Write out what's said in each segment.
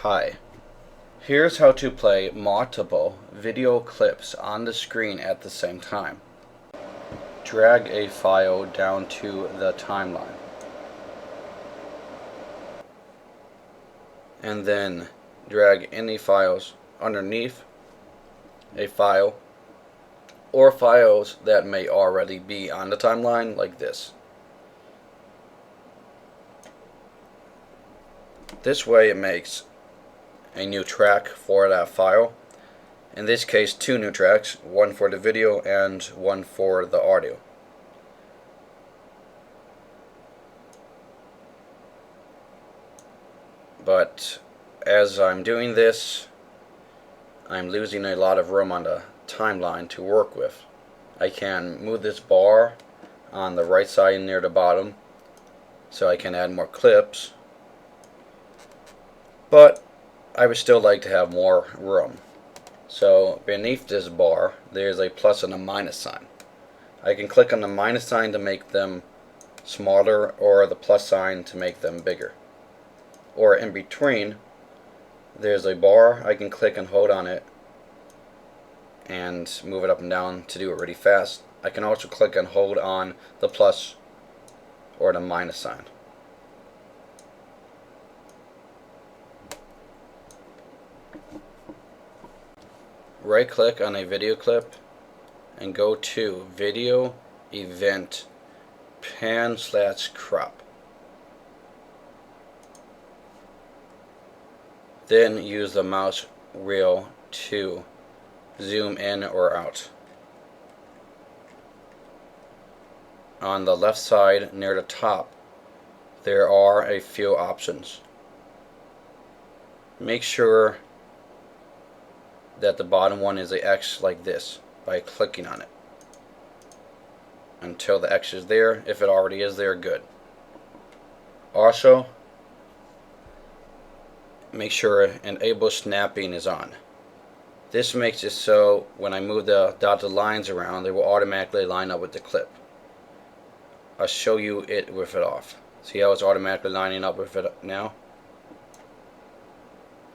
Hi. Here's how to play multiple video clips on the screen at the same time. Drag a file down to the timeline. And then drag any files underneath a file or files that may already be on the timeline, like this. This way it makes a new track for that file. In this case, two new tracks, one for the video and one for the audio. But as I'm doing this, I'm losing a lot of room on the timeline to work with. I can move this bar on the right side near the bottom so I can add more clips, but I would still like to have more room. So beneath this bar there's a plus and a minus sign. I can click on the minus sign to make them smaller, or the plus sign to make them bigger. Or in between there's a bar. I can click and hold on it and move it up and down to do it really fast. I can also click and hold on the plus or the minus sign. Right click on a video clip and go to Video Event Pan/Crop. Then use the mouse wheel to zoom in or out. On the left side near the top there are a few options. Make sure that the bottom one is a X like this by clicking on it until the X is there. If it already is there, good. Also, make sure enable snapping is on. This makes it so when I move the dotted lines around, they will automatically line up with the clip. I'll show you it with it off. See how it's automatically lining up with it now?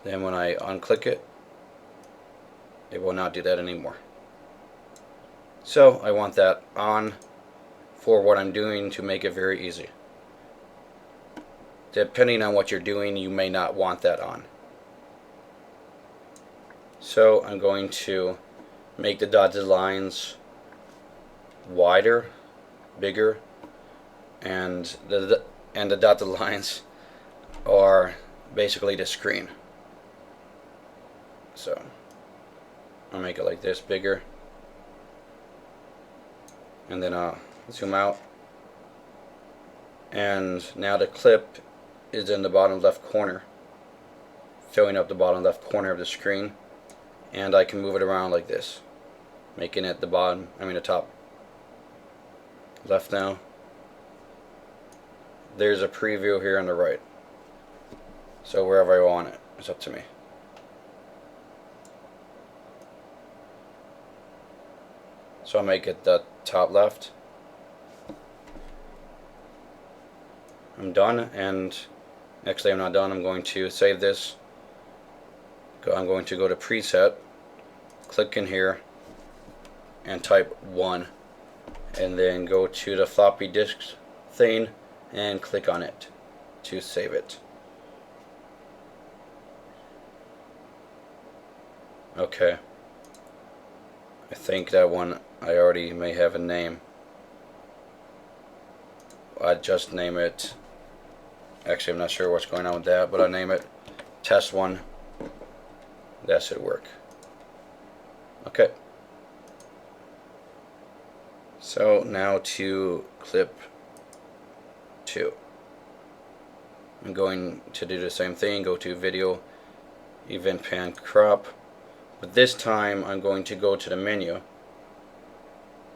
Then when I unclick it, it will not do that anymore. So I want that on for what I'm doing to make it very easy. Depending on what you're doing, you may not want that on. So I'm going to make the dotted lines wider, bigger, and the dotted lines are basically the screen. So I'll make it like this, bigger, and then I'll zoom out, and now the clip is in the bottom left corner, filling up the bottom left corner of the screen, and I can move it around like this, making it the top left now. There's a preview here on the right, so wherever I want it, it's up to me. So I'll make it the top left. I'm done, and actually I'm not done. I'm going to save this. I'm going to go to preset, click in here and type 1, and then go to the floppy disk thing and click on it to save it. Okay, I think that one I already may have a name. I'd just name it, actually I'm not sure what's going on with that, but I'll name it Test 1. That should work. Okay. So now to clip 2. I'm going to do the same thing, go to Video Event Pan Crop, but this time I'm going to go to the menu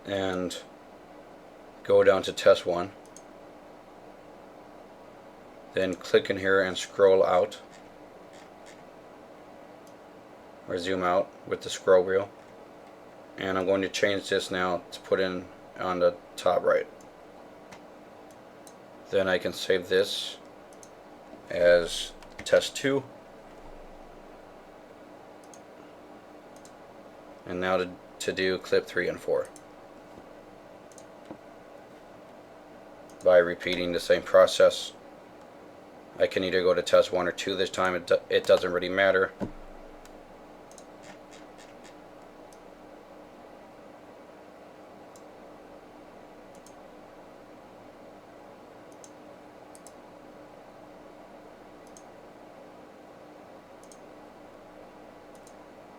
and go down to Test 1, then click in here and scroll out or zoom out with the scroll wheel, and I'm going to change this now to put in on the top right. Then I can save this as Test 2 And now to do clip 3 and 4. By repeating the same process. I can either go to test 1 or 2 this time, it doesn't really matter.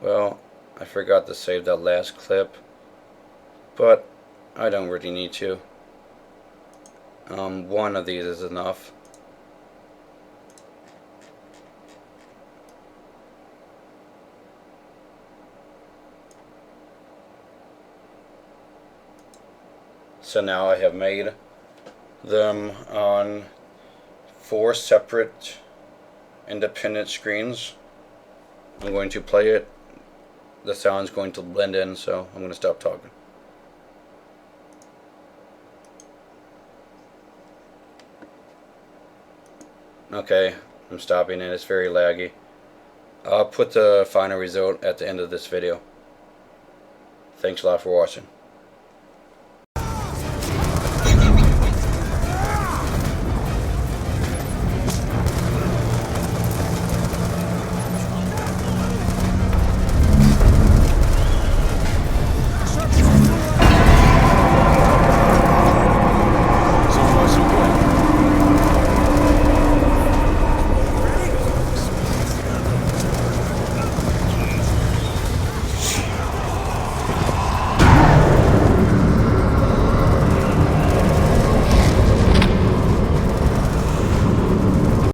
Well, I forgot to save that last clip, but I don't really need to. One of these is enough. So now I have made them on 4 separate independent screens. I'm going to play it. The sound's going to blend in, so I'm going to stop talking. Okay, I'm stopping it. It's very laggy. I'll put the final result at the end of this video. Thanks a lot for watching.